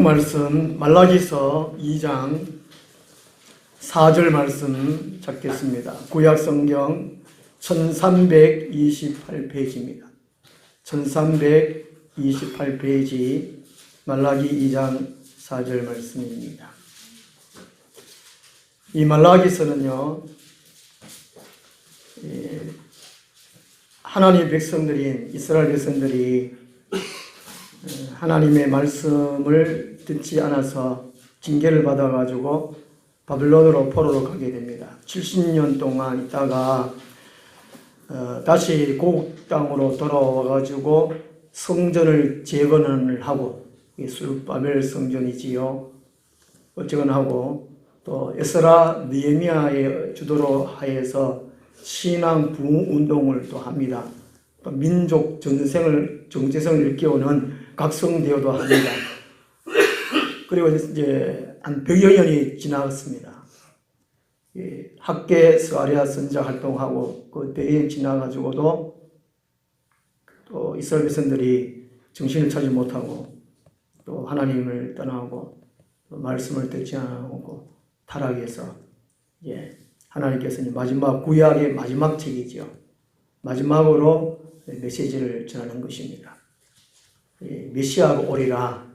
성경 말씀 말라기서 2장 4절 말씀 찾겠습니다. 구약 성경 1328페이지입니다. 1328페이지 말라기 2장 4절 말씀입니다. 이 말라기서는요, 하나님의 백성들인 이스라엘 백성들이 하나님의 말씀을 듣지 않아서 징계를 받아가지고 바벨론으로 포로로 가게 됩니다. 70년 동안 있다가 다시 고국 땅으로 돌아와가지고 성전을 재건을 하고, 수르바벨 성전이지요. 재건하고 또 에스라 느헤미야의 주도로 하여서 신앙 부흥 운동을 또 합니다. 또 민족 정체성을 일깨우는 각성대회도 합니다. 그리고 이제 한 100여 년이 지나갔습니다. 학계 스가랴 선자 활동하고 그 대회에 지나가지고도 또 이스라엘 백성들이 정신을 차지 못하고 또 하나님을 떠나고 또 말씀을 듣지 않고 타락해서 하나님께서 마지막 구약의 마지막 책이죠. 마지막으로 메시지를 전하는 것입니다. 메시아가 오리라.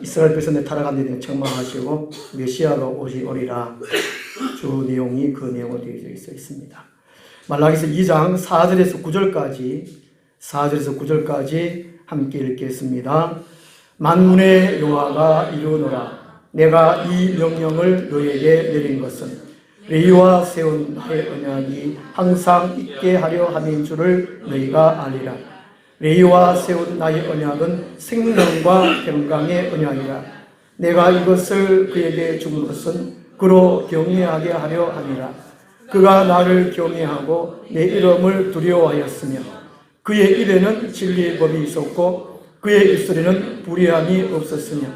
이스라엘 백성들 타락한 데 책망하시고 메시아가 오리라. 주 내용이 그 내용으로 되어 있습니다. 말라기서 2장 4절에서 9절까지 함께 읽겠습니다. 만군의 여호와가 이르노라. 내가 이 명령을 너에게 내린 것은 레위와 세운 나의 언약이 항상 있게 하려 함인 줄을 너희가 알리라. 레위와 세운 나의 언약은 생명과 평강의 언약이라. 내가 이것을 그에게 준 것은 그로 경외하게 하려 함이라. 그가 나를 경외하고 내 이름을 두려워하였으며 그의 입에는 진리의 법이 있었고 그의 입술에는 불의함이 없었으며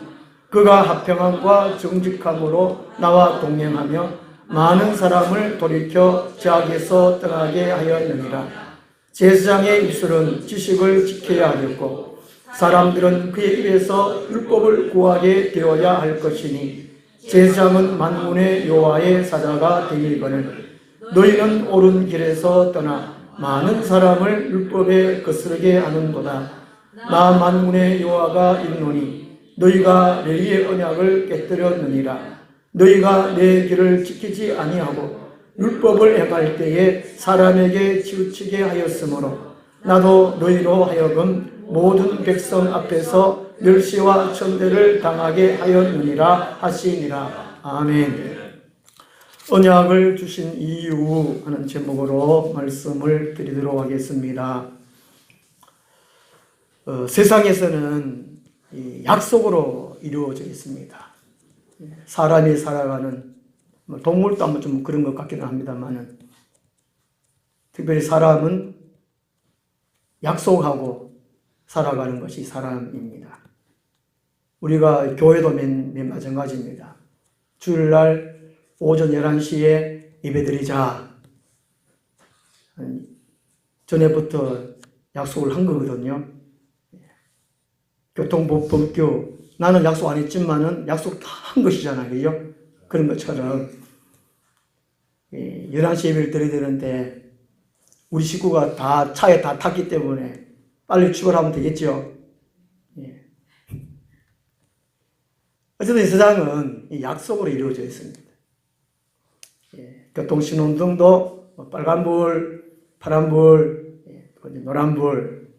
그가 합평함과 정직함으로 나와 동행하며 많은 사람을 돌이켜 죄악에서 떠나게 하였느니라. 제사장의 입술은 지식을 지켜야 하였고 사람들은 그의 입에서 율법을 구하게 되어야 할 것이니 제사장은 만군의 여호와의 사자가 되기거늘 너희는 옳은 길에서 떠나 많은 사람을 율법에 거스르게 하는도다. 나 만군의 여호와가 이르노니 너희가 레위의 언약을 깨뜨렸느니라. 너희가 내 길을 지키지 아니하고 율법을 행할 때에 사람에게 치우치게 하였으므로 나도 너희로 하여금 모든 백성 앞에서 멸시와 천대를 당하게 하였느니라 하시니라. 아멘. 언약을 주신 이유 하는 제목으로 말씀을 드리도록 하겠습니다. 세상에서는 약속으로 이루어져 있습니다. 사람이 살아가는, 동물도 한번 좀 그런 것 같기도 합니다만은, 특별히 사람은 약속하고 살아가는 것이 사람입니다. 우리가 교회도 맨 마찬가지입니다. 주일날 오전 11시에 예배드리자. 전에부터 약속을 한 거거든요. 교통법규, 나는 약속 안 했지만은 약속 다 한 것이잖아요. 그죠? 그런 것처럼 11시 예배를 드려야 되는데 우리 식구가 다 차에 다 탔기 때문에 빨리 출발하면 되겠죠. 어쨌든 이 세상은 약속으로 이루어져 있습니다. 교통신호등도 빨간불, 파란불, 노란불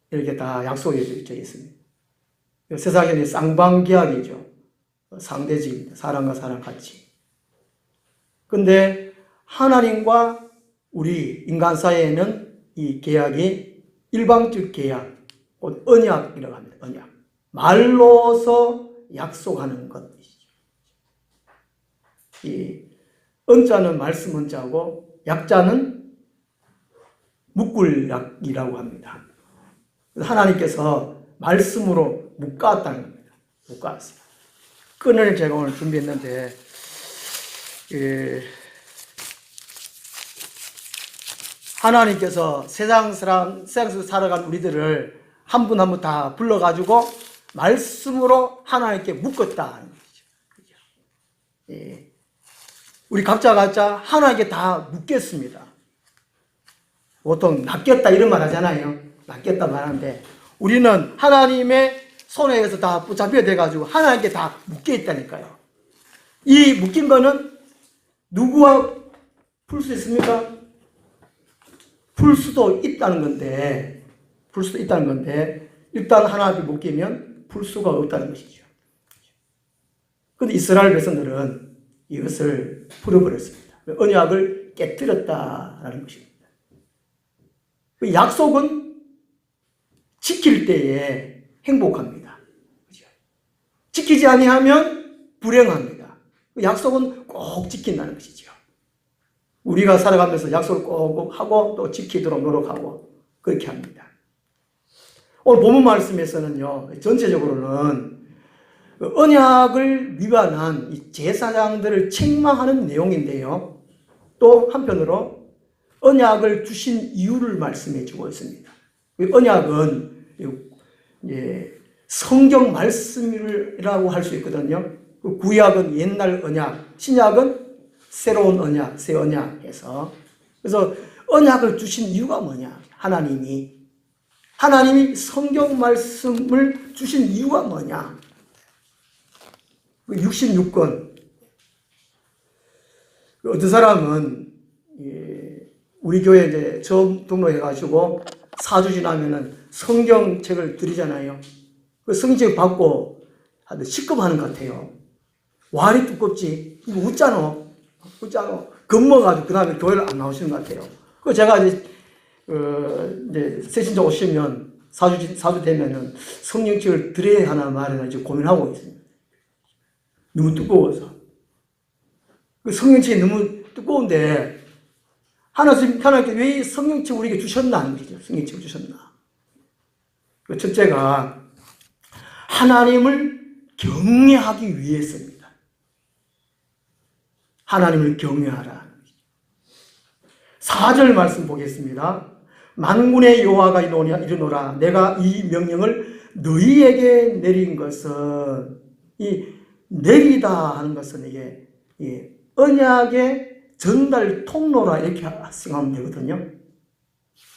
이렇게 다 약속이 되어 있습니다. 세상에는 쌍방계약이죠. 상대직입니다. 사람과 사람 같이. 근데 하나님과 우리 인간 사이에는 이 계약이 일방적 계약, 곧 언약이라고 합니다. 언약. 말로서 약속하는 것이죠. 이 언자는 말씀 언자고 약자는 묶을약이라고 합니다. 하나님께서 말씀으로 묶었다는 겁니다. 묶었어요. 끈을 제가 오늘 준비했는데, 하나님께서 세상에서 살아간 우리들을 한 분 한 분 다 불러가지고 말씀으로 하나님께 묶었다. 예. 우리 각자 하나님께 다 묶였습니다. 보통 낚였다 이런 말 하잖아요. 낚였다 말하는데 우리는 하나님의 손에 의해서 다 붙잡혀 돼가지고 하나님께 다 묶여 있다니까요. 이 묶인 거는 누구와 풀 수 있습니까? 풀 수도 있다는 건데 일단 하나님께 묶이면 풀 수가 없다는 것이죠. 그런데 이스라엘 백성들은 이것을 풀어버렸습니다. 언약을 깨뜨렸다라는 것입니다. 그 약속은 지킬 때에 행복합니다. 지키지 아니하면 불행합니다. 그 약속은 꼭 지킨다는 것이죠. 우리가 살아가면서 약속을 꼭 하고 또 지키도록 노력하고 그렇게 합니다. 오늘 본문 말씀에서는요, 전체적으로는 언약을 위반한 이 제사장들을 책망하는 내용인데요. 또 한편으로 언약을 주신 이유를 말씀해 주고 있습니다. 언약은 성경 말씀이라고 할 수 있거든요. 구약은 옛날 언약, 신약은 새로운 언약, 새 언약 해서. 그래서 언약을 주신 이유가 뭐냐? 하나님이 성경 말씀을 주신 이유가 뭐냐? 66권. 어떤 사람은 우리 교회에 이제 처음 등록해가지고 4주 지나면은 성경책을 드리잖아요. 그 성경책 받고 시급하는 것 같아요. 와리 두껍지. 이거 웃잖아. 겁먹어가지고 그 다음에 교회를 안 나오시는 것 같아요. 그 제가 이제 새신자 오시면 4주 되면은 성경책을 드려야 하나 말이나 이제 고민하고 있습니다. 너무 두꺼워서. 그 성경책이 너무 두꺼운데 하나님께 왜 성경책 우리에게 주셨나 하는 거죠. 성경책을 주셨나. 그 첫째가 하나님을 경외하기 위해서입니다. 하나님을 경외하라. 4절 말씀 보겠습니다. 만군의 여호와가 이르노라 내가 이 명령을 너희에게 내린 것은 이 내리다 하는 것은 이게 언약의 전달 통로라 이렇게 생각하면 되거든요.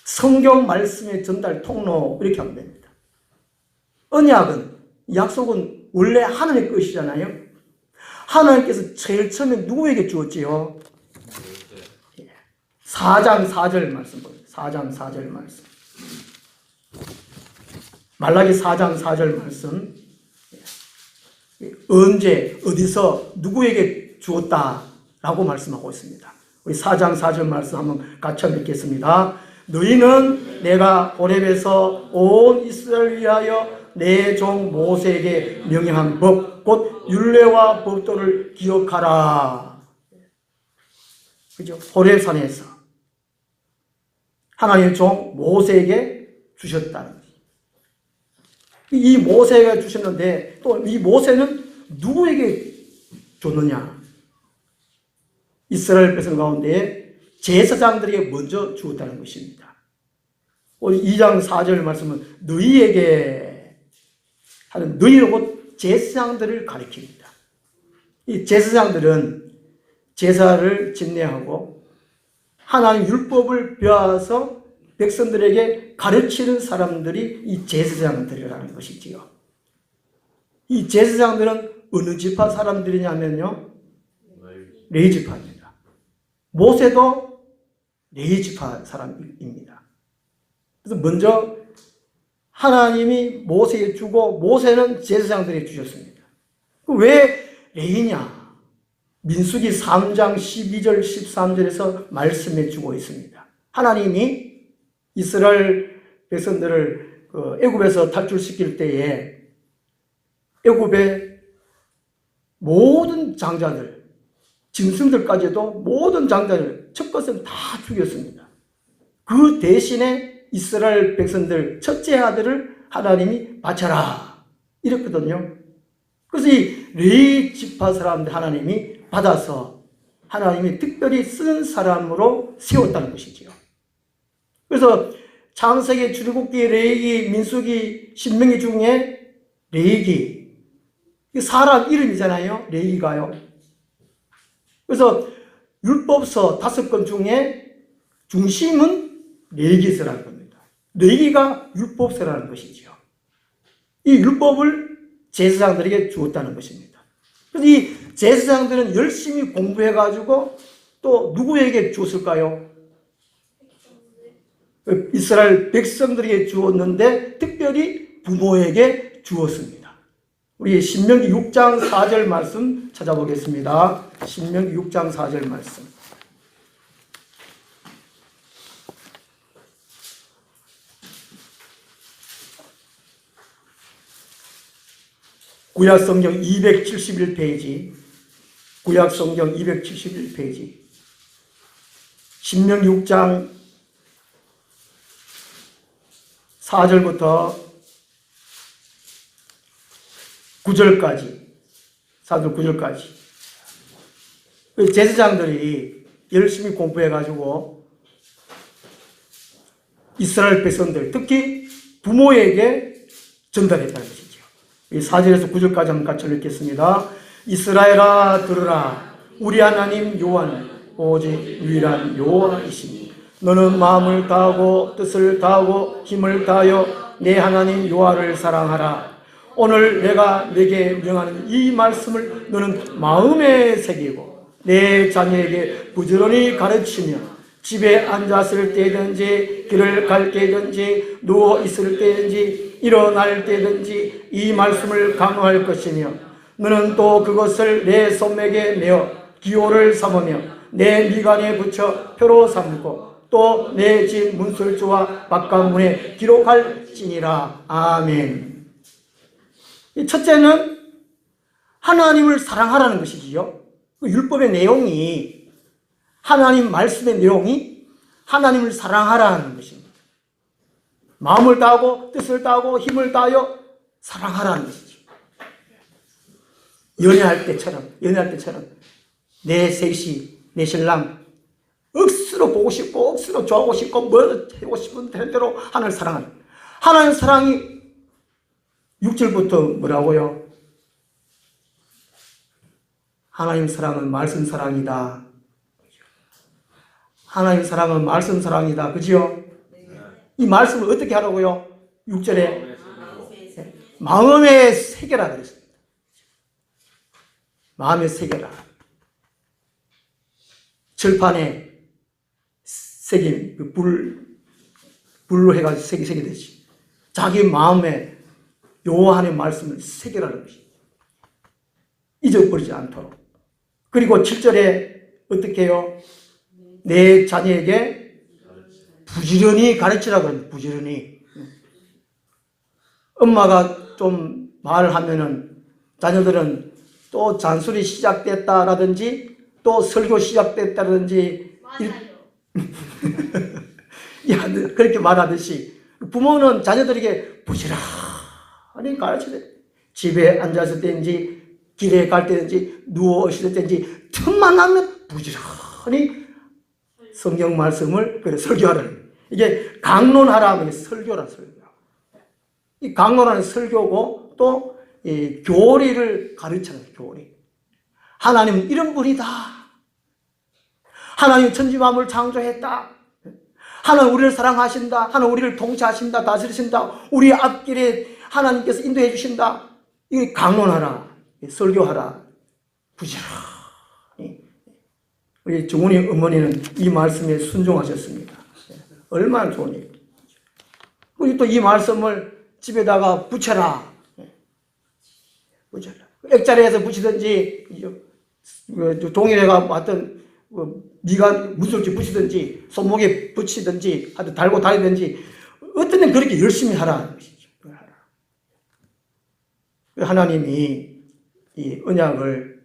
성경 말씀의 전달 통로 이렇게 하면 됩니다. 언약은 약속은 원래 하나님의 것이잖아요. 하나님께서 제일 처음에 누구에게 주었지요? 4장 4절 말씀 보세요. 4장 4절 말씀. 말라기 4장 4절 말씀. 언제 어디서 누구에게 주었다라고 말씀하고 있습니다. 우리 4장 4절 말씀 한번 같이 읽겠습니다. 너희는 내가 호렙에서 온 이스라엘을 위하여 내 종 모세에게 명령한 법 곧 율례와 법도를 기억하라. 그죠? 호렙산에서 하나님의 종 모세에게 주셨다는 거예요. 이 모세가 주셨는데 또 이 모세는 누구에게 줬느냐? 이스라엘 백성 가운데 제사장들에게 먼저 주었다는 것입니다. 오늘 2장 4절 말씀은 너희에게 하는 너희로 곧 제사장들을 가리킵니다. 이 제사장들은 제사를 집례하고 하나님 율법을 배워서 백성들에게 가르치는 사람들이 이 제사장들이라는 것이지요. 이 제사장들은 어느 지파 사람들이냐면요, 레위 지파입니다. 모세도 레위 지파 사람입니다. 그래서 먼저 하나님이 모세에게 주고 모세는 제사장들에게 주셨습니다. 왜 레위냐? 민수기 3장 12절 13절에서 말씀해 주고 있습니다. 하나님이 이스라엘 백성들을 애굽에서 탈출시킬 때에 애굽의 모든 장자들, 짐승들까지도 모든 장자들 첫 것은 다 죽였습니다. 그 대신에 이스라엘 백성들 첫째 아들을 하나님이 바쳐라 이랬거든요. 그래서 이 레위 지파 사람들 하나님이 받아서 하나님이 특별히 쓰는 사람으로 세웠다는 것이지요. 그래서 창세기, 출애굽기, 레위기, 민수기, 신명기 중에 레위기. 사람 이름이잖아요. 레위가요. 그래서 율법서 5권 중에 중심은 레위기서라는 겁니다. 레위기가 율법서라는 것이죠. 이 율법을 제사장들에게 주었다는 것입니다. 그래서 이 제사장들은 열심히 공부해가지고 또 누구에게 주었을까요? 이스라엘 백성들에게 주었는데 특별히 부모에게 주었습니다. 우리 신명기 6장 4절 말씀 찾아보겠습니다. 신명기 6장 4절 말씀. 구약성경 271페이지, 구약성경 271페이지, 신명기 6장 4절부터 9절까지, 4절 9절까지. 제사장들이 열심히 공부해가지고 이스라엘 백성들, 특히 부모에게 전달했다는 것이죠. 이 4절에서 9절까지 한번 같이 읽겠습니다. 이스라엘아 들으라. 우리 하나님 여호와는 오직 유일한 여호와이시니 너는 마음을 다하고 뜻을 다하고 힘을 다하여 내 하나님 여호와를 사랑하라. 오늘 내가 내게 명하는 이 말씀을 너는 마음에 새기고 내 자녀에게 부지런히 가르치며 집에 앉았을 때든지 길을 갈 때든지 누워 있을 때든지 일어날 때든지 이 말씀을 강조할 것이며 너는 또 그것을 내 손목에 내어 기호를 삼으며 내 미간에 붙여 표로 삼고 또 내 집 문설주와 바깥문에 기록할지니라. 아멘. 첫째는 하나님을 사랑하라는 것이지요. 그 율법의 내용이, 하나님 말씀의 내용이 하나님을 사랑하라는 것입니다. 마음을 다하고 뜻을 다하고 힘을 다하여 사랑하라는 것이죠. 연애할 때처럼 내 셋이, 내 신랑 억수로 보고 싶고 억수로 좋아하고 싶고 뭐 하고 싶은 대로 하나님을 사랑하는, 하나님 사랑이 6절부터 뭐라고요? 하나님 사랑은 말씀 사랑이다. 하나님 사랑은 말씀 사랑이다. 그지요? 이 말씀을 어떻게 하라고요? 6절에 마음에 새겨라 그랬습니다. 마음에 새겨라. 철판에 새긴 그 불로 해가지고 새기듯이 자기 마음에 여호와의 말씀을 새겨라는 것입니다. 잊어버리지 않도록. 그리고 7절에 어떻게 해요? 내 자녀에게 부지런히 가르치라고 합니다. 부지런히. 엄마가 좀 말을 하면은 자녀들은 또 잔소리 시작됐다라든지 또 설교 시작됐다라든지 그렇게 말하듯이 부모는 자녀들에게 부지런히 가르쳐야 돼. 집에 앉았을 때인지 길에 갈 때든지 누워 있을 때든지 틈만 나면 부지런히 성경 말씀을 설교하라는, 이게 강론하라 하면 설교라. 설교. 이 강론하는 설교고 또 이 교리를 가르치는 교리. 하나님은 이런 분이다. 하나님 천지만물을 창조했다. 하나님 우리를 사랑하신다. 하나님 우리를 통치하신다. 다스리신다. 우리 앞길에 하나님께서 인도해 주신다. 이게 강론하라. 설교하라. 부지런히. 우리 정훈이 어머니는 이 말씀에 순종하셨습니다. 얼마나 좋은 일이에요. 그리고 또 이 말씀을 집에다가 붙여라. 붙여라. 액자리에서 붙이든지, 동일해가 왔던 미간 무술지 붙이든지, 손목에 붙이든지, 하여튼 달고 다니든지, 어떤 데는 그렇게 열심히 하라는 것이죠. 하나님이 이 언약을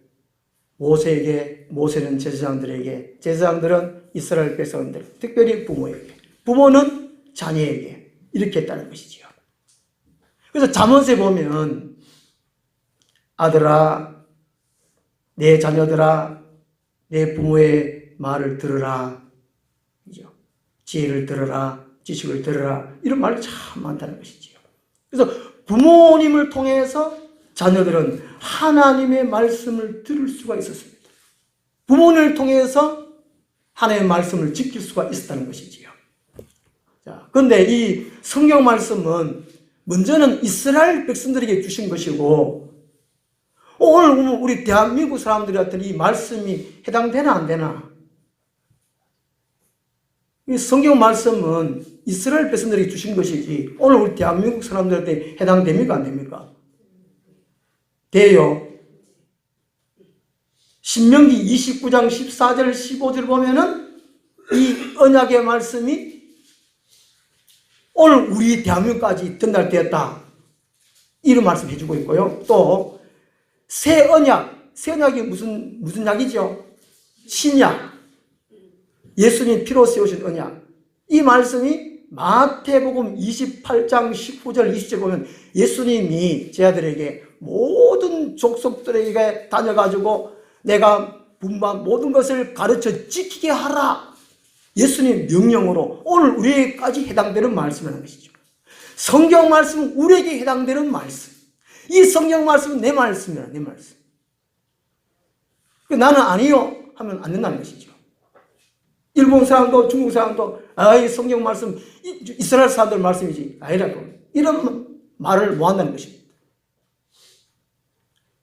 모세는 제사장들에게, 제사장들은 이스라엘 백성들, 특별히 부모에게, 부모는 자녀에게 이렇게 했다는 것이지요. 그래서 잠언에 보면 아들아, 내 자녀들아, 내 부모의 말을 들으라, 지혜를 들으라, 지식을 들으라, 이런 말이 참 많다는 것이지요. 그래서 부모님을 통해서 자녀들은 하나님의 말씀을 들을 수가 있었습니다. 부모님을 통해서 하나님의 말씀을 지킬 수가 있었다는 것이지요. 자, 그런데 이 성경 말씀은 먼저는 이스라엘 백성들에게 주신 것이고, 오늘 우리 대한민국 사람들한테는 이 말씀이 해당되나 안 되나? 이 성경 말씀은 이스라엘 백성들에게 주신 것이지 오늘 우리 대한민국 사람들한테 해당됩니까 안 됩니까? 돼요. 신명기 29장 14절 15절 보면은 이 언약의 말씀이 오늘 우리 대한민국까지 전달되었다, 이런 말씀 해주고 있고요. 또 새 언약이 무슨 약이죠? 신약, 예수님 피로 세우신 언약. 이 말씀이 마태복음 28장 19절 20절 보면 예수님이 제 아들에게 모든 족속들에게 다녀가지고 내가 분부한 모든 것을 가르쳐 지키게 하라, 예수님 명령으로 오늘 우리에게까지 해당되는 말씀이라는 것이죠. 성경 말씀은 우리에게 해당되는 말씀. 이 성경 말씀은 내 말씀이야, 내 말씀. 나는 아니요 하면 안 된다는 것이죠. 일본 사람도 중국 사람도 이 성경 말씀 이스라엘 사람들 말씀이지 아니라고, 이런 말을 못 한다는 것입니다.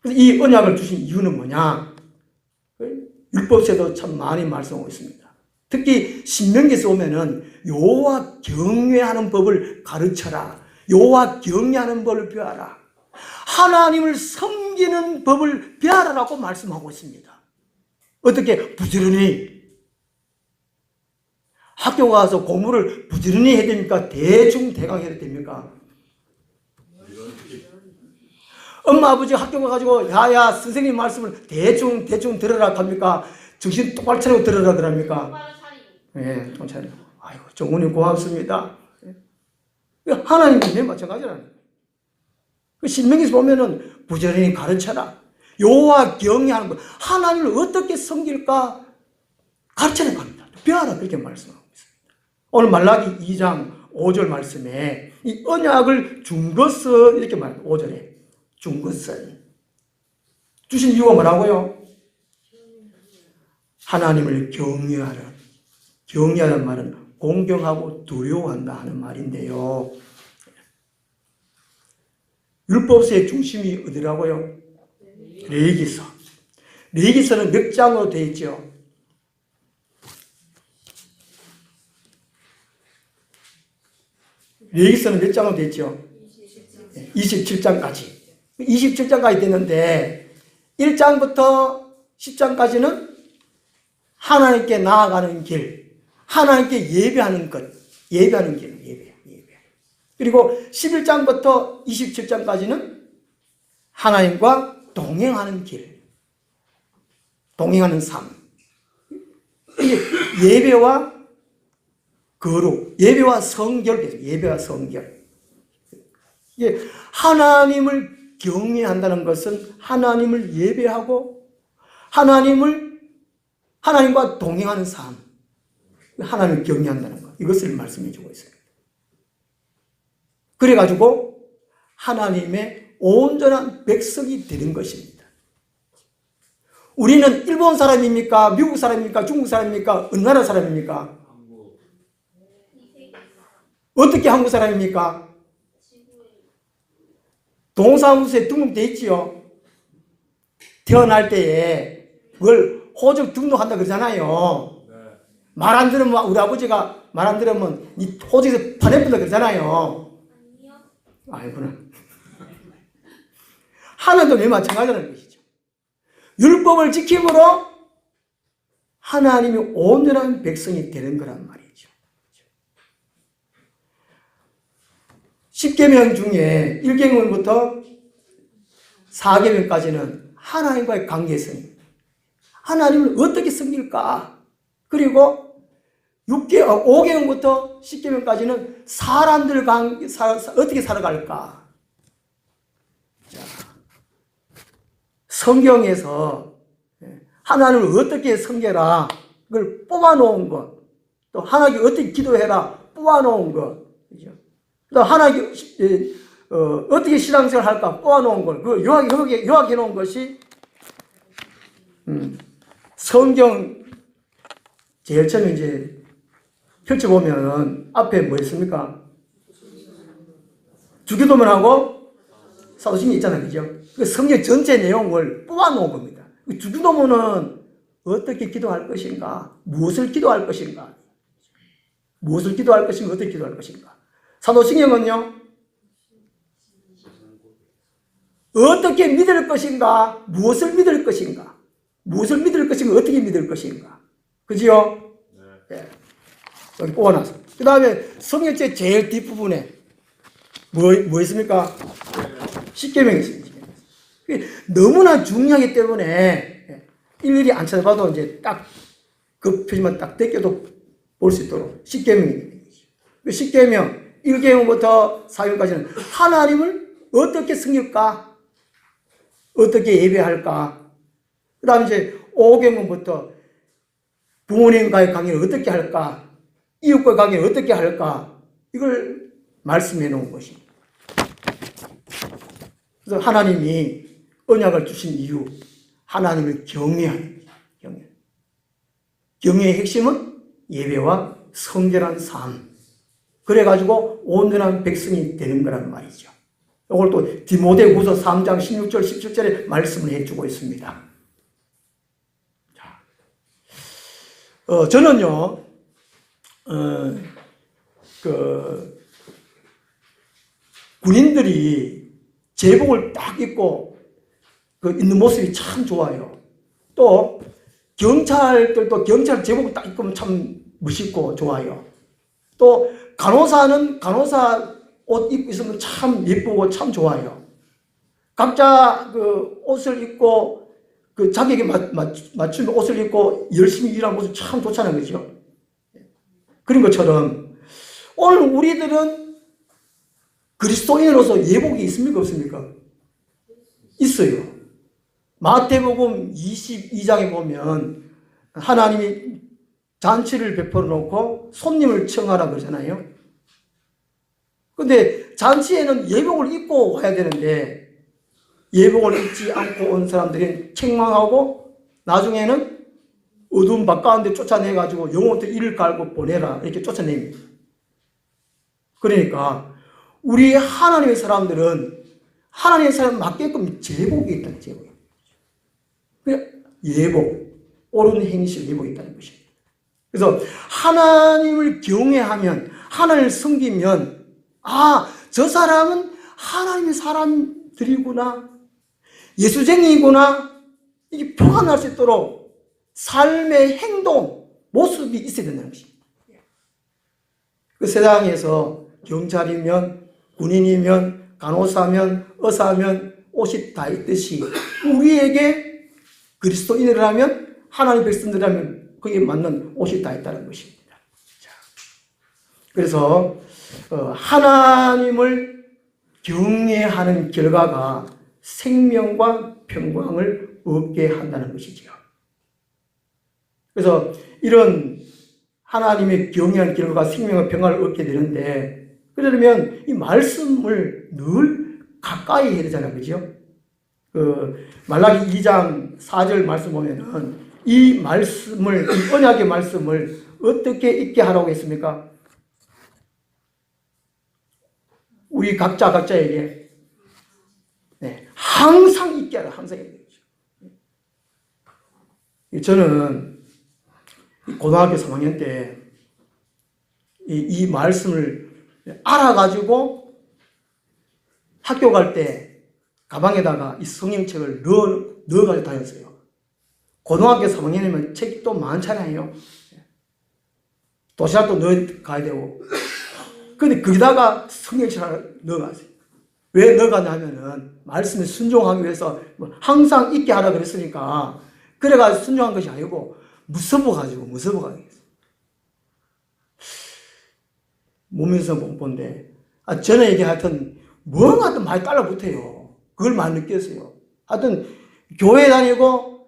그래서 이 언약을 주신 이유는 뭐냐? 율법서에도 참 많이 말씀하고 있습니다. 특히 신명기에서 보면은 여호와 경외하는 법을 가르쳐라, 여호와 경외하는 법을 배워라, 하나님을 섬기는 법을 배워라라고 말씀하고 있습니다. 어떻게? 부지런히 학교 가서 공부를 부지런히 해야 됩니까? 대강 해야 됩니까? 엄마 아버지 학교 가가지고 야야 선생님 말씀을 대충 들으라 합니까? 정신 똑바로 차리고 들으라 그럽니까? 예, 좀 차리고. 아이고 정훈이 고맙습니다. 하나님이 마찬가지라는 거예요. 그 신명기에서 보면은 부지런히 가르쳐라, 여호와 경외하는 것, 하나님을 어떻게 섬길까 가르쳐라 합니다. 배워라, 그렇게 말씀하고 있습니다. 오늘 말라기 2장 5절 말씀에 이 언약을 준 것은 이렇게 말합니다. 5절에 준 것은 주신 이유가 뭐라고요? 하나님을 경외하라. 경외하는 말은 공경하고 두려워한다 하는 말인데요. 율법서의 중심이 어디라고요? 레위기서. 레위기서는 몇 장으로 되어 있죠? 레위기서는 몇 장으로 되어 있죠? 27장까지. 27장까지 되는데 1장부터 10장까지는 하나님께 나아가는 길, 하나님께 예배하는 것, 예배하는 길, 예배. 그리고 11장부터 27장까지는 하나님과 동행하는 길, 동행하는 삶. 이게 예배와 거룩, 예배와 성결, 예배와 성결. 이게 하나님을 경외한다는 것은 하나님을 예배하고 하나님과 동행하는 삶, 하나님을 경외한다는 것, 이것을 말씀해 주고 있습니다. 그래가지고 하나님의 온전한 백성이 되는 것입니다. 우리는 일본 사람입니까? 미국 사람입니까? 중국 사람입니까? 어느 나라 사람입니까? 어떻게 한국 사람입니까? 동사무소에 등록되어 있지요. 태어날 때에 그걸 호적 등록한다 그러잖아요. 말 안 들으면, 우리 아버지가 말 안 들으면 이 호적에서 파내본다 그러잖아요. 아니구나. 하나님도 왜 마찬가지라는 것이죠. 율법을 지킴으로 하나님이 온전한 백성이 되는 거란 말이죠. 10계명 중에 1계명부터 4계명까지는 하나님과의 관계성입니다. 하나님을 어떻게 섬길까? 그리고 5계명부터 10계명까지는 사람들 어떻게 살아갈까? 자, 성경에서 하나님을 어떻게 섬겨라, 그걸 뽑아놓은 것, 또 하나님께 어떻게 기도해라, 뽑아놓은 것, 그죠? 또 하나님께 어떻게 신앙생활 할까 뽑아놓은 걸, 그 요약해 놓은 것이, 성경 제일 처음에 이제 펼쳐보면은 앞에 뭐 있습니까? 주기도문하고 사도신경 있잖아요. 그죠? 그 성경 전체 내용을 뽑아놓은 겁니다. 주기도문은 어떻게 기도할 것인가? 무엇을 기도할 것인가? 무엇을 기도할 것인가? 어떻게 기도할 것인가? 사도신경은요? 어떻게 믿을 것인가? 무엇을 믿을 것인가? 무엇을 믿을 것인가? 어떻게 믿을 것인가? 그지요? 네. 여기 뽑아놨어. 그 다음에 성경책 제일 뒷부분에 뭐 있습니까? 십계명이 있습니다. 너무나 중요하기 때문에 일일이 안 찾아봐도 이제 딱 그 표지만 딱 떼껴도 볼 수 있도록 십계명이. 그 십계명 1계명부터 4계명까지는 하나님을 어떻게 섬길까? 어떻게 예배할까? 그 다음에 이제 5계명부터 부모님과의 관계를 어떻게 할까? 이웃과의 관계를 어떻게 할까? 이걸 말씀해 놓은 것입니다. 그래서 하나님이 언약을 주신 이유, 하나님을 경외하는 거예요. 경외의 핵심은 예배와 성결한 삶. 그래가지고 온전한 백성이 되는 거란 말이죠. 이걸 또 디모데후서 3장 16절, 17절에 말씀을 해주고 있습니다. 자, 저는요, 군인들이 제복을 딱 입고 있는 모습이 참 좋아요. 또 경찰들도 경찰 제복을 딱 입고 참 멋있고 좋아요. 또 간호사는 간호사 옷 입고 있으면 참 예쁘고 참 좋아요. 각자 그 옷을 입고 그 자기에게 맞춘 옷을 입고 열심히 일하는 모습 참 좋잖아요. 그죠? 그런 것처럼 오늘 우리들은 그리스도인으로서 예복이 있습니까? 없습니까? 있어요. 마태복음 22장에 보면 하나님이 잔치를 베풀어 놓고 손님을 청하라 그러잖아요. 근데 잔치에는 예복을 입고 와야 되는데 예복을 입지 않고 온 사람들이 책망하고 나중에는 어두운 바깥에 쫓아내가지고 영혼부터 이를 갈고 보내라 이렇게 쫓아냅니다. 그러니까 우리 하나님의 사람들은 하나님의 사람 맞게끔 제복이 있다는 제복이. 예복, 옳은 행실 예복이 있다는 것입니다. 그래서 하나님을 경외하면 하나님을 섬기면 저 사람은 하나님의 사람들이구나, 예수쟁이구나, 이게 표가 날 수 있도록 삶의 행동, 모습이 있어야 된다는 것입니다. 그 세상에서 경찰이면 군인이면 간호사면 의사면 옷이 다 있듯이 우리에게 그리스도인이라면 하나님의 백성들이라면 거기에 맞는 옷이 다 있다는 것입니다. 자, 그래서 하나님을 경외하는 결과가 생명과 평강을 얻게 한다는 것이지요. 그래서 이런 하나님의 경외하는 결과가 생명과 평강을 얻게 되는데, 그러려면 이 말씀을 늘 가까이 해야 되잖아요. 그죠? 말라기 2장 4절 말씀 보면은 이 말씀을, 이 언약의 말씀을 어떻게 있게 하라고 했습니까? 우리 각자에게 항상 있게 하라, 항상 있게. 저는 고등학교 3학년 때 이 말씀을 알아가지고 학교 갈 때 가방에다가 이 성경책을 넣어가지고 다녔어요. 고등학교 3학년이면 책이 또 많잖아요. 도시락도 넣어가야 되고. 근데 거기다가 성경책을 넣어갔어요. 왜 넣어가냐 하면은 말씀에 순종하기 위해서 항상 있게 하라 그랬으니까, 그래가지고 순종한 것이 아니고 무서워가지고. 몸에서 못 본데 전에 하여튼 뭔가 하여튼 많이 달라붙어요. 그걸 많이 느꼈어요. 하여튼 교회 다니고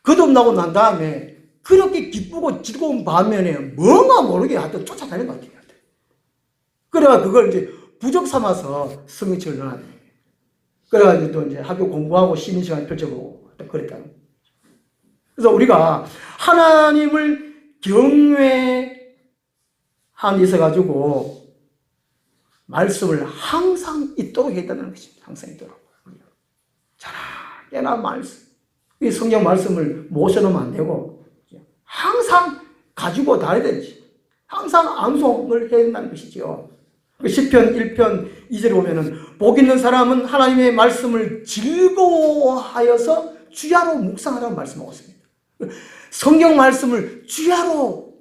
거듭나고 난 다음에 그렇게 기쁘고 즐거운 반면에 뭔가 모르게 하여튼 쫓아다니는 것 같아요. 그래가 그걸 이제 부적 삼아서 성경책을 넣어놨네. 그래가지고 또 이제 학교 공부하고 쉬는 시간 펼쳐보고 또 그랬다. 그래서 우리가 하나님을 경외함이 있어가지고 말씀을 항상 있도록 했다는 것입니다. 항상 있도록. 자나 깨나 말씀. 이 성경 말씀을 모셔놓으면 안 되고 항상 가지고 다녀야 되지. 항상 암송을 해야 된다는 것이죠. 시편 1편 2절에 보면은 복 있는 사람은 하나님의 말씀을 즐거워하여서 주야로 묵상하라고 말씀하고 있습니다. 성경 말씀을 주야로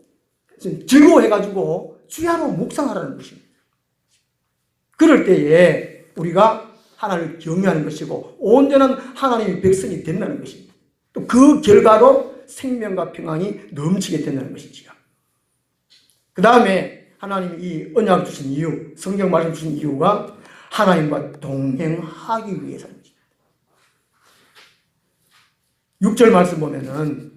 즐거워해가지고 주야로 묵상하라는 것입니다. 그럴 때에 우리가 하나님을 경외하는 것이고 온전한 하나님의 백성이 된다는 것입니다. 또 그 결과로 생명과 평안이 넘치게 된다는 것이지요. 그 다음에 하나님이 이 언약 주신 이유, 성경 말씀 주신 이유가 하나님과 동행하기 위해서입니다. 6절 말씀 보면은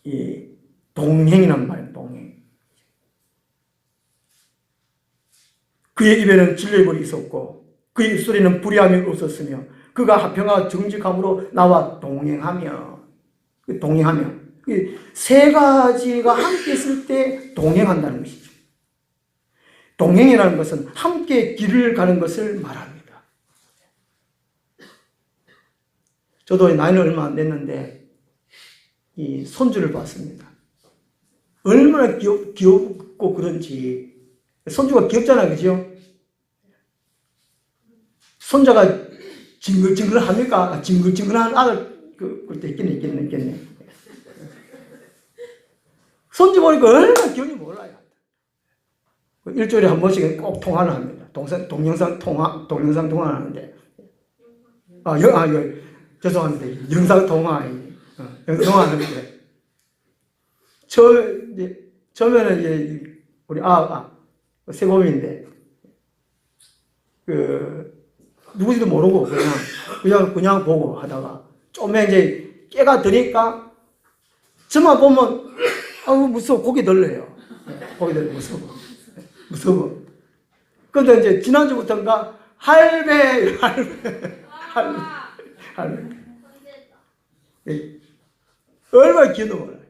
이 동행이란 말이에요. 동행. 그의 입에는 진리의 벌이 있었고 그의 입술에는 불의함이 없었으며 그가 화평과 정직함으로 나와 동행하며 세 가지가 함께 있을 때 동행한다는 것이죠. 동행이라는 것은 함께 길을 가는 것을 말합니다. 저도 나이는 얼마 안 됐는데 이 손주를 봤습니다. 얼마나 귀엽고 그런지. 손주가 귀엽잖아요, 그죠? 손자가 징글징글합니까? 징글징글한 아들 그때 있겠네. 손주 보니까 얼마나 귀여운지 몰라요. 일주일에 한 번씩 꼭 통화를 합니다. 동영상 통화를 하는데. 죄송합니다. 영상 통화하는데. 처음에는 이제 우리 세범인데, 누구지도 모르고 그냥 보고 하다가 좀에 이제 깨가 드니까 저만 보면 무서워. 고개 들려요. 고개 들려 무서워. 근데 이제 지난주부터인가 할배. 얼마나 귀여운 몰라요.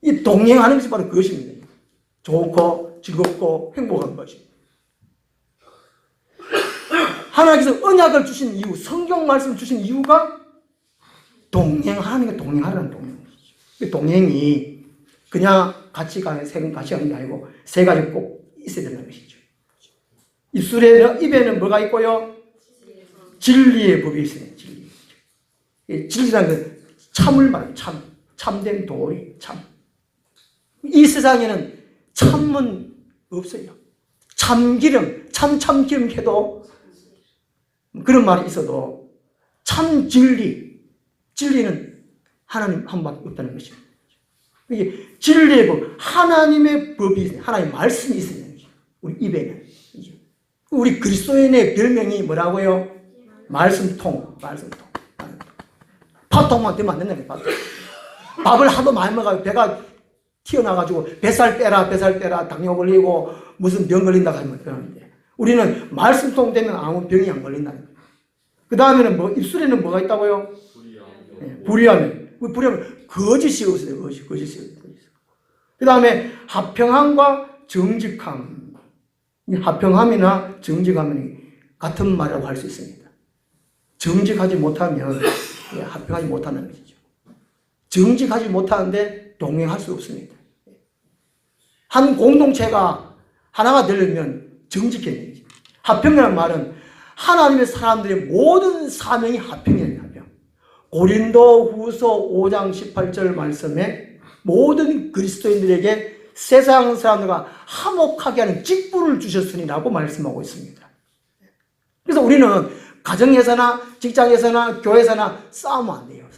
이 동행하는 것이 바로 그것입니다. 좋고 즐겁고 행복한 것입니다. 하나님께서 언약을 주신 이유, 성경 말씀을 주신 이유가 동행하는 게 동행하라는 동행이죠. 동행이 그냥 같이 가는 게 아니고 세 가지 꼭 있어야 된다는 것이죠. 입에는 뭐가 있고요? 진리의 법이 있어요. 진리라는 건 참을 말해요. 참된 도리, 참. 이 세상에는 참은 없어요. 참기름, 참기름 해도 그런 말이 있어도 참 진리는 하나님 한 분밖에 없다는 것입니다. 이게 진리의 법, 하나님의 법이 있어요. 하나님의 말씀이 있어요. 우리 입에는. 우리 그리스도인의 별명이 뭐라고요? 말씀통. 밥통만 되면 안 된다는 거예요. 밥을 하도 많이 먹어서 배가 튀어나가지고 뱃살 빼라 당뇨 걸리고 무슨 병 걸린다고 하면 그러는데 우리는 말씀통 되면 아무 병이 안 걸린다는 거예요. 그 다음에는 입술에는 뭐가 있다고요? 불의함. 거짓이 없어요. 거짓이 없어요. 그 다음에 화평함과 정직함. 화평함이나 정직함은 같은 말이라고 할 수 있습니다. 정직하지 못하면 화평하지 못하는 것이죠. 정직하지 못하는데 동행할 수 없습니다. 한 공동체가 하나가 되려면 정직해야 되죠. 화평이라는 말은 하나님의 사람들의 모든 사명이 화평이에요. 화평. 고린도후서 5장 18절 말씀에 모든 그리스도인들에게 세상 사람들과 화목하게 하는 직분을 주셨으니라고 말씀하고 있습니다. 그래서 우리는 가정에서나 직장에서나 교회에서나 싸우면 안 돼요.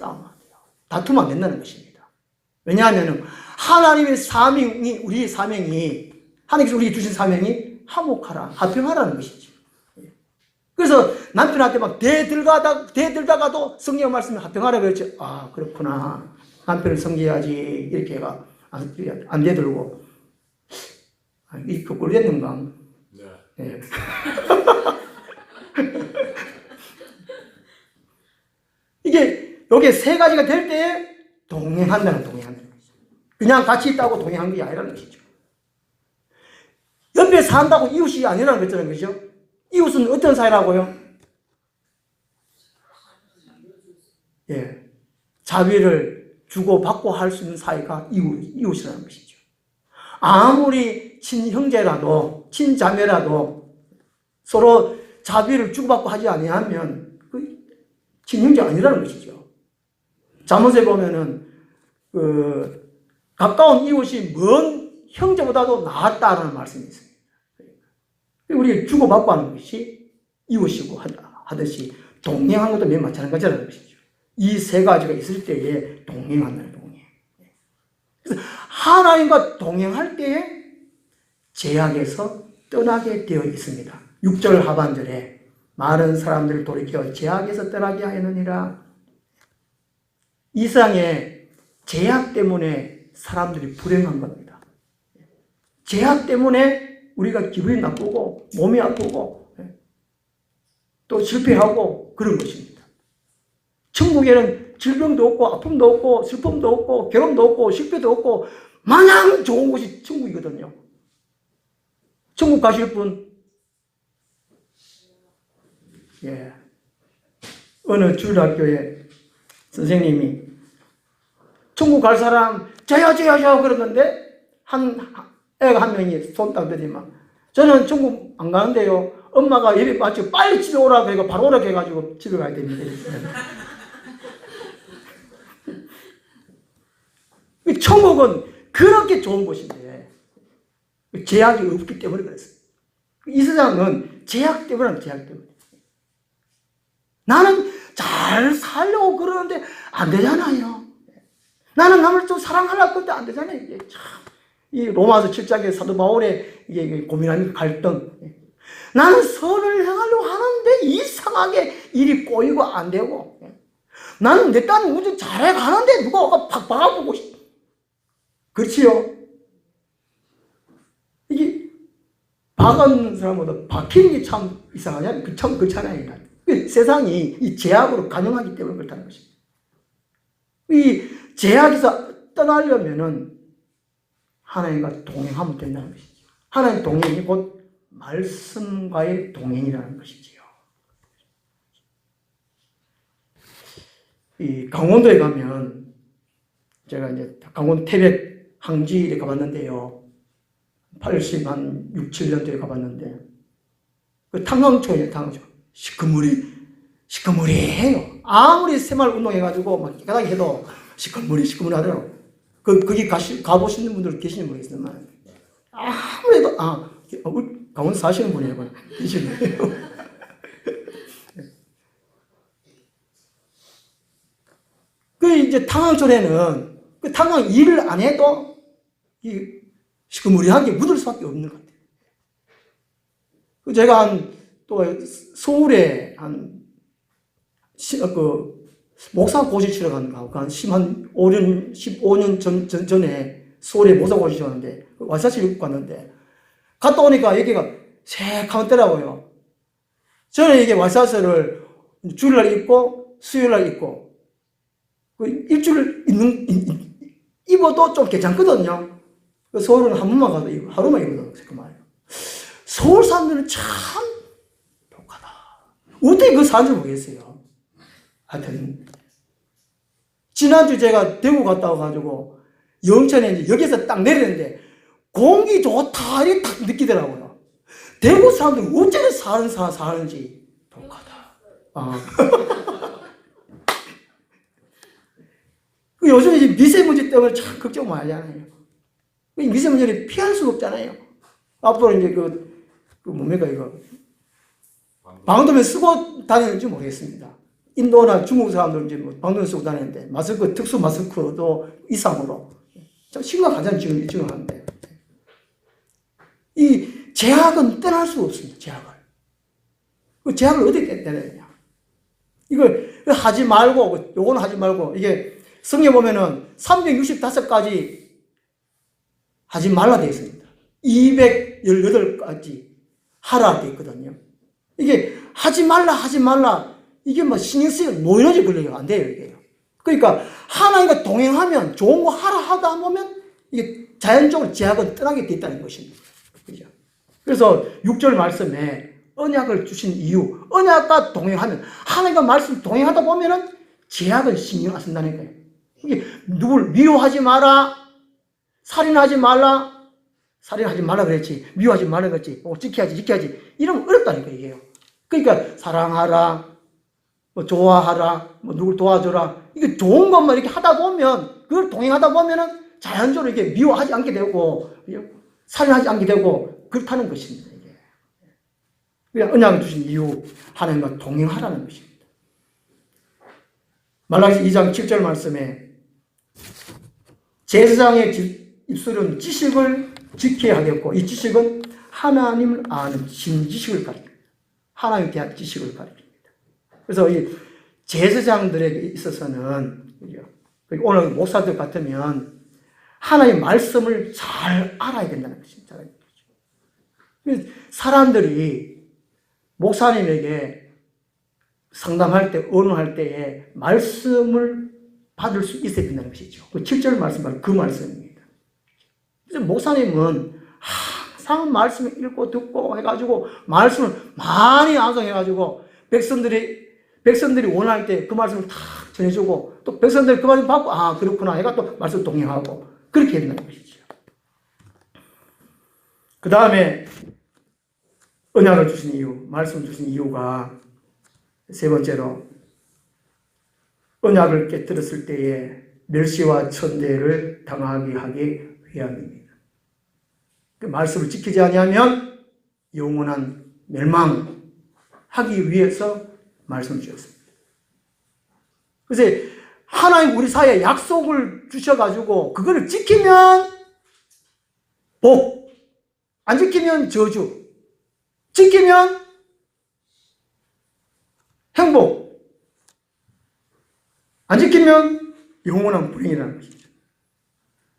다투면 안 된다는 것입니다. 왜냐하면 하나님의 사명이, 우리의 사명이, 하나님께서 우리에게 주신 사명이 화목하라, 화평하라는 것이죠. 그래서 남편한테 막 대들다가도 성경 말씀에 화평하라 그랬죠. 그렇구나. 남편을 섬겨야지. 이렇게 해가 안 대들고. 이 거꾸로 됐는가? 예. 요게 세 가지가 될 때에 동행한다는 거죠. 그냥 같이 있다고 동행한 게 아니라는 것이죠. 옆에 산다고 이웃이 아니라는 거잖아요. 그죠? 이웃은 어떤 사이라고요? 예. 자비를 주고받고 할 수 있는 사이가 이웃이라는 것이죠. 아무리 친형제라도, 친자매라도 서로 자비를 주고받고 하지 아니하면 그 친형제 아니라는 것이죠. 잠언에 보면은 가까운 이웃이 먼 형제보다도 낫다라는 말씀이 있습니다. 우리 주고받고 하는 것이 이웃이고 하듯이 동행하는 것도 맨 마찬가지라는 것이죠. 이 세 가지가 있을 때에 동행한다는 동행. 그래서 하나님과 동행할 때에 제약에서 떠나게 되어 있습니다. 6절 하반절에 많은 사람들을 돌이켜 제약에서 떠나게 하였느니라. 이 세상에 제약 때문에 사람들이 불행한 겁니다. 제약 때문에 우리가 기분이 나쁘고 몸이 아프고 또 실패하고 그런 것입니다. 천국에는 질병도 없고 아픔도 없고 슬픔도 없고 괴로움도 없고 실패도 없고 마냥 좋은 곳이 천국이거든요. 천국 가실 분? 예. 어느 주일학교에 선생님이 천국 갈 사람 저요 그러는데 애가 한 명이 손 딱 들이면 저는 천국 안 가는데요. 엄마가 예배 마치고 빨리 집에 오라 그러니까 바로 오라 해가지고 집에 가야 됩니다. 천국은 그렇게 좋은 곳인데 제약이 없기 때문에 그랬어요. 이 세상은 제약 때문에 나는 잘 살려고 그러는데 안 되잖아요. 나는 남을 좀 사랑하려고 그러는데 안 되잖아요. 이게 참, 이 로마서 7장의 사도 바울의 이게 고민하는 갈등. 나는 선을 행하려고 하는데 이상하게 일이 꼬이고 안 되고, 나는 내 딸은 운전 잘해 가는데 누가 와서 팍 박아보고 싶어. 그렇지요? 이게 박은 사람보다 박히는 게 참 이상하잖아요. 그렇잖아요. 세상이 이 제약으로 간영하기 때문에 그렇다는 것입니다. 이 제약에서 떠나려면은 하나님과 동행하면 된다는 것이죠. 하나님 동행이 곧 말씀과의 동행이라는 것이지요. 이 강원도에 가면 제가 이제 강원도 태백 항지에 가봤는데요. 80한 6, 7년도에 가봤는데 그 탄광초예요. 탄광초. 시커머리해요. 아무리 새마을 운동해가지고 막 깨끗하게 해도 시커머리 하더라고요. 거기 가보시는 분들 계시는 분 있으면 아무래도 강원도 사시는 분이에요. 계시네요. 그 이제 탄광촌에는 그 탄광 일을 안 해도 이 시커머리하게 묻을 수밖에 없는 것 같아요. 제가 또 서울에 목사 고시 치러 간 거, 한 15년 전에 서울에 목사 고시 치렀는데, 와사실 입고 갔는데, 갔다 오니까 여기가 새카맣더라고요. 저는 이게 와사슬을 주일날 입고, 수요일날 입고, 일주일 입어도 좀 괜찮거든요. 서울은 한 번만 가도 입고, 하루만 입어도 새까맣아요. 서울 사람들은 참 독하다. 어떻게 그 사는지 모르겠어요. 하여튼 지난주 제가 대구 갔다 와가지고 영천에 이제 여기서 딱 내리는데 공기 좋다 이렇게 딱 느끼더라고요. 대구 사람들 어쩌면 사는지 독하다. 요즘 이제 미세먼지 때문에 참 걱정 많이 하잖아요. 미세먼지를 피할 수가 없잖아요. 앞으로 이제 뭡니까 이거 방독면 쓰고 다니는지 모르겠습니다. 인도나 중국 사람들은 이제 방독면 쓰고 다니는데 마스크 특수 마스크도 이상으로 참 심각하잖아요. 지금 하는데 이 제약은 떠날 수가 없습니다. 제약을 그 제약을 어떻게 떼내냐? 이걸 하지 말고 요거는 하지 말고 이게 성경에 보면은 365가지 하지 말라 되어 있습니다. 218가지 하라 돼 있거든요. 이게 하지 말라 이게 뭐 신경 쓰이면 노이로제 걸려요. 안 돼요, 이게. 그러니까 하나님과 동행하면 좋은 거 하다 보면 이게 자연적으로 제약은 떠나게 돼 있다는 것입니다. 그죠? 그래서 6절 말씀에 언약을 주신 이유, 언약과 동행하면 하나님과 말씀 동행하다 보면은 제약은 신경 안 쓴다는 거예요. 이게 누굴 미워하지 마라, 살인하지 말라 그랬지, 미워하지 말라 그랬지, 지켜야지 이러면 어렵다는 거예요. 그러니까 사랑하라, 뭐 좋아하라, 뭐 누굴 도와줘라, 이게 좋은 것만 이렇게 하다 보면, 그걸 동행하다 보면은 자연적으로 이게 미워하지 않게 되고 살인하지 않게 되고 그렇다는 것입니다. 이게. 그냥 언약을 주신 이유, 하나님과 동행하라는 것입니다. 말라기서 2장 7절 말씀에 제사장의 입술은 지식을 지켜야 하겠고, 이 지식은 하나님을 아는 진지식을 가리킵니다. 하나님에 대한 지식을 가리킵니다. 그래서 이 제사장들에게 있어서는, 오늘 목사들 같으면 하나님의 말씀을 잘 알아야 된다는 것입니다. 사람들이 목사님에게 상담할 때, 언어할 때에 말씀을 받을 수 있어야 된다는 것이죠. 그 7절 말씀 바로 그 말씀입니다. 그래서 목사님은 항상 말씀을 읽고 듣고 해가지고 말씀을 많이 암송해가지고 백성들이 원할 때 그 말씀을 다 전해주고 또 백성들이 그 말씀 받고 그렇구나 해가 또 말씀 동행하고 그렇게 해야 된다는 것이죠. 그 다음에 언약을 주신 이유, 말씀 주신 이유가 세 번째로 언약을 깨뜨렸을 때에 멸시와 천대를 당하게 하기 위함입니다. 그 말씀을 지키지 아니하면 영원한 멸망하기 위해서 말씀을 주셨습니다. 그래서 하나님 우리 사이에 약속을 주셔가지고 그거를 지키면 복, 안 지키면 저주, 지키면 행복, 안 지키면 영원한 불행이라는 것입니다.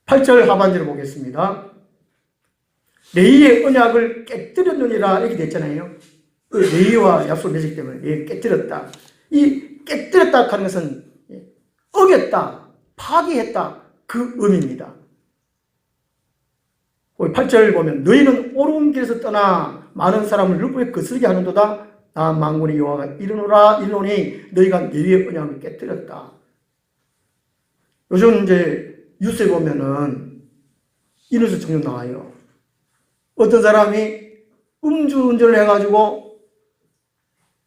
8절 하반절을 보겠습니다. 레위의 언약을 깨뜨렸느니라 이렇게 됐잖아요. 레위와 약속 맺었기 때문에 깨뜨렸다. 이 깨뜨렸다 하는 것은 어겼다, 파기했다 그 의미입니다. 8절 보면 너희는 옳은 길에서 떠나 많은 사람을 율법에 거스르게 하는도다. 나 만군의 여호와가 이르노니 너희가 레위의 언약을 깨뜨렸다. 요즘 이제 뉴스에 보면은 이 뉴스 종종 나와요. 어떤 사람이 음주운전을 해가지고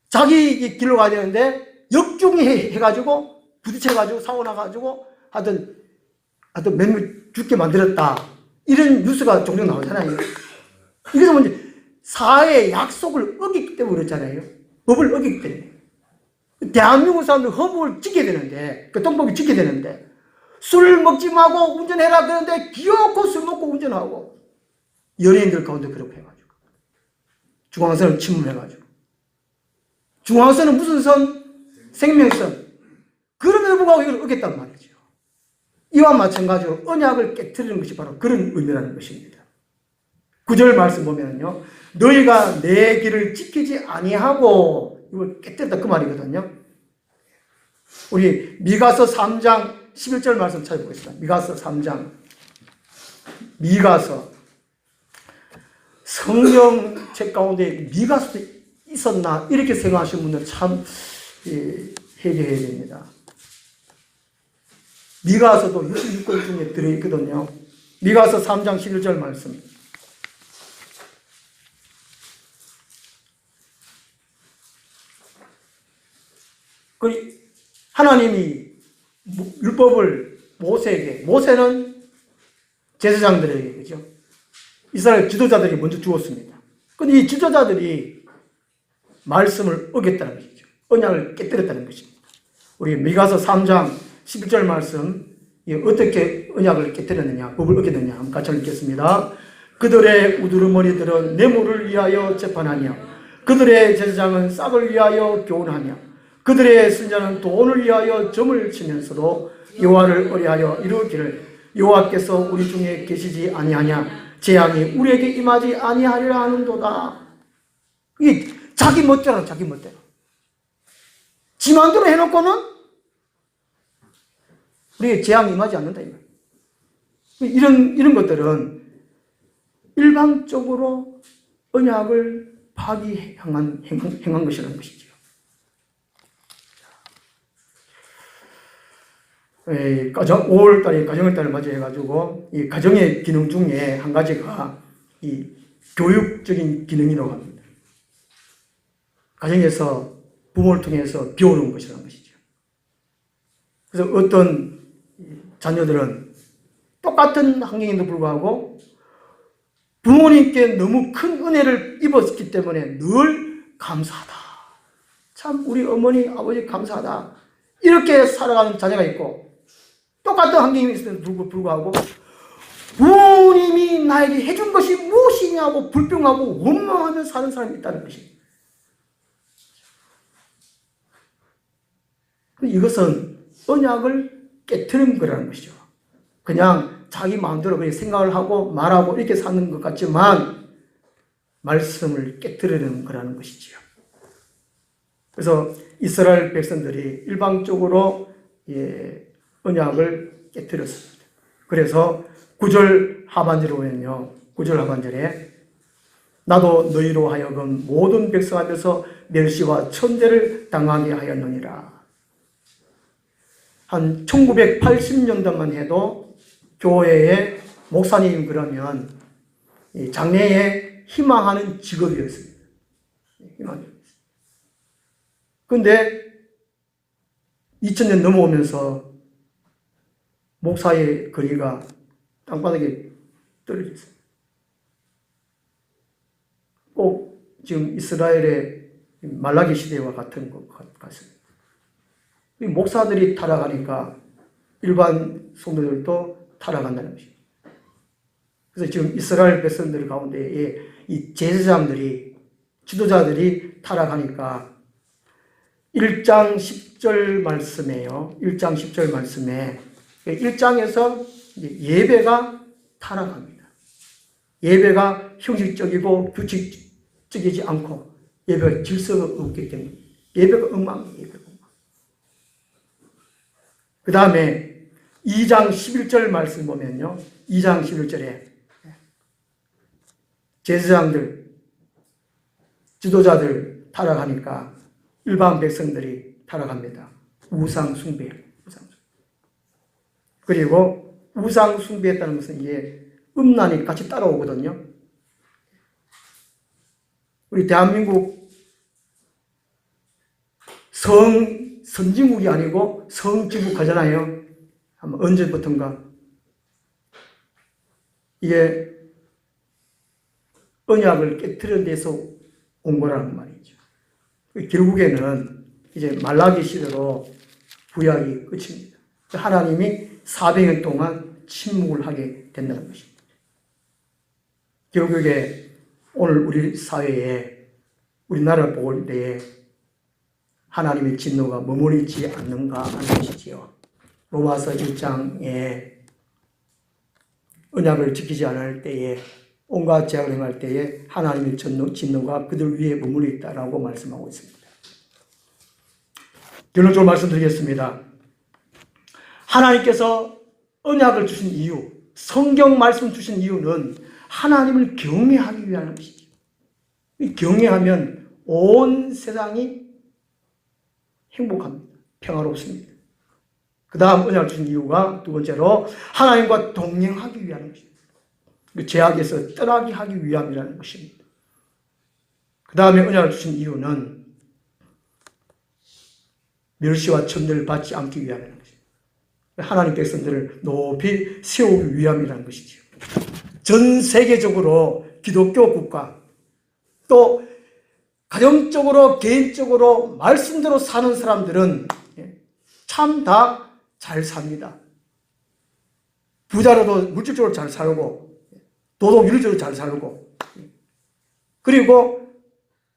자기 길로 가야 되는데 역중해가지고 부딪혀가지고 사고 나가지고 하여튼 몇 명 죽게 만들었다. 이런 뉴스가 종종 나오잖아요. 이래서 먼저 사회의 약속을 어겼기 때문에 그렇잖아요. 법을 어겼기 때문에. 대한민국 사람들 헌법을 지켜야 되는데, 그 동법을 지켜야 되는데, 술 먹지 말고 운전해라 그러는데 기어코 술 먹고 운전하고 연예인들 가운데 그렇게 해가지고 중앙선을 침범해가지고 중앙선은 무슨 선? 생명선. 그럼에도 불구하고 이걸 어겼단 말이죠. 이와 마찬가지로 언약을 깨트리는 것이 바로 그런 의미라는 것입니다. 9절 말씀 보면요, 너희가 내 길을 지키지 아니하고 이걸 깨뜨렸다 그 말이거든요. 우리 미가서 3장 11절 말씀 찾아보겠습니다. 미가서 3장. 미가서. 성경책 가운데 미가서도 있었나 이렇게 생각하시는 분들 참 회개해야 됩니다. 미가서도 66권 중에 들어있거든요. 미가서 3장 11절 말씀. 하나님이 율법을 모세는 제사장들에게, 그죠? 이스라엘 지도자들에게 먼저 주었습니다. 근데 이 지도자들이 말씀을 어겼다는 것이죠. 언약을 깨뜨렸다는 것입니다. 우리 미가서 3장 11절 말씀, 어떻게 언약을 깨뜨렸느냐, 법을 어겼느냐, 한번 같이 읽겠습니다. 그들의 우두머리들은 뇌물을 위하여 재판하며, 그들의 제사장은 싹을 위하여 교훈하며, 그들의 선자는 돈을 위하여 점을 치면서도 여호와를 의뢰하여 이르기를 여호와께서 우리 중에 계시지 아니하냐, 재앙이 우리에게 임하지 아니하리라 하는도다. 이게 자기 멋대로, 자기 멋대로. 지 마음대로 해놓고는 우리에게 재앙이 임하지 않는다. 이런 것들은 일방적으로 언약을 파기행한 것이라는 것이죠. 5월달에 가정의달을 맞이해가지고 이 가정의 기능 중에 한 가지가 이 교육적인 기능이라고 합니다. 가정에서 부모를 통해서 배우는 것이라는 것이죠. 그래서 어떤 자녀들은 똑같은 환경에도 불구하고 부모님께 너무 큰 은혜를 입었기 때문에 늘 감사하다. 참 우리 어머니 아버지 감사하다. 이렇게 살아가는 자녀가 있고 똑같은 환경이 있음에도 불구하고 부모님이 나에게 해준 것이 무엇이냐고 불평하고 원망하며 사는 사람이 있다는 것입니다. 이것은 언약을 깨트린 거라는 것이죠. 그냥 자기 마음대로 그렇게 생각을 하고 말하고 이렇게 사는 것 같지만 말씀을 깨트리는 거라는 것이지요. 그래서 이스라엘 백성들이 일방적으로 언약을 깨트렸습니다. 그래서 9절 하반절에 보면요. 9절 하반절에 나도 너희로 하여금 모든 백성 앞에서 멸시와 천대를 당하게 하였느니라. 한 1980년대만 해도 교회의 목사님 그러면 장래에 희망하는 직업이었습니다. 그런데 2000년 넘어오면서 목사의 거리가 땅바닥에 떨어져 있어요. 꼭 지금 이스라엘의 말라기 시대와 같은 것 같습니다. 목사들이 타락하니까 일반 성도들도 타락한다는 것입니다. 그래서 지금 이스라엘 백성들 가운데 이 제사장들이, 지도자들이 타락하니까 1장 10절 말씀에요. 1장 10절 말씀에 1장에서 예배가 타락합니다. 예배가 형식적이고 규칙적이지 않고 예배가 질서가 없기 때문에 예배가 엉망이에요. 그 다음에 2장 11절 말씀 보면요. 2장 11절에 제사장들, 지도자들 타락하니까 일반 백성들이 타락합니다. 우상 숭배. 그리고 우상 숭배했다는 것은 이게 음란이 같이 따라오거든요. 우리 대한민국 선진국이 아니고 성진국 하잖아요. 언제부턴가. 이게 언약을 깨트리는 데서 온 거라는 말이죠. 결국에는 이제 말라기 시대로 구약이 끝입니다. 하나님이 400년 동안 침묵을 하게 된다는 것입니다. 결국에 오늘 우리 사회에 우리나라를 볼 때에 하나님의 진노가 머무르지 않는가 하는 것이지요. 로마서 1장에 언약을 지키지 않을 때에 온갖 죄악을 행할 때에 하나님의 진노가 그들 위에 머물러 있다라고 말씀하고 있습니다. 결론적으로 말씀드리겠습니다. 하나님께서 언약을 주신 이유, 성경 말씀 주신 이유는 하나님을 경외하기 위한 것이죠. 경외하면 온 세상이 행복합니다. 평화롭습니다. 그 다음 언약을 주신 이유가 두 번째로 하나님과 동행하기 위한 것입니다. 죄악에서 떠나게 하기 위함이라는 것입니다. 그 다음에 언약을 주신 이유는 멸시와 천대를 받지 않기 위함이라는 것입니다. 하나님 백성들을 높이 세우기 위함이라는 것이죠. 전 세계적으로 기독교 국가 또 가정적으로 개인적으로 말씀대로 사는 사람들은 참 다 잘 삽니다. 부자로도 물질적으로 잘 살고 도덕 윤리적으로 잘 살고 그리고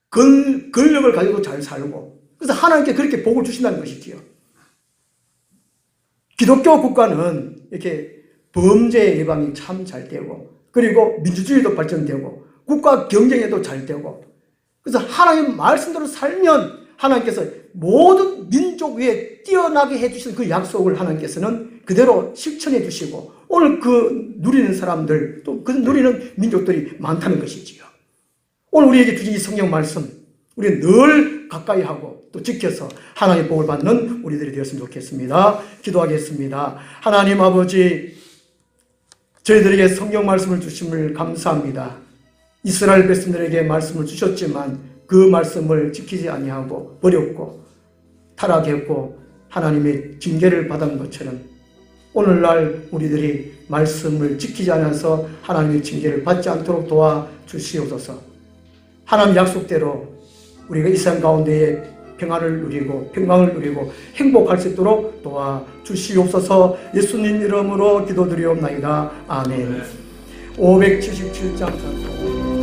권력을 가지고 잘 살고 그래서 하나님께 그렇게 복을 주신다는 것이지요. 기독교 국가는 이렇게 범죄 예방이 참 잘 되고 그리고 민주주의도 발전되고 국가 경쟁에도 잘 되고 그래서 하나님의 말씀대로 살면 하나님께서 모든 민족 위에 뛰어나게 해주신 그 약속을 하나님께서는 그대로 실천해 주시고 오늘 그 누리는 사람들 또 그 누리는 민족들이 많다는 것이지요. 오늘 우리에게 주신 이 성경 말씀 우리는 늘 가까이 하고 또 지켜서 하나님의 복을 받는 우리들이 되었으면 좋겠습니다. 기도하겠습니다. 하나님 아버지, 저희들에게 성경 말씀을 주심을 감사합니다. 이스라엘 백성들에게 말씀을 주셨지만 그 말씀을 지키지 아니하고 버렸고 타락했고 하나님의 징계를 받은 것처럼 오늘날 우리들이 말씀을 지키지 않아서 하나님의 징계를 받지 않도록 도와주시옵소서. 하나님 약속대로 우리가 이 세상 가운데에 평안을 누리고 평강을 누리고 행복할 수 있도록 도와주시옵소서. 예수님 이름으로 기도드리옵나이다. 아멘. 577장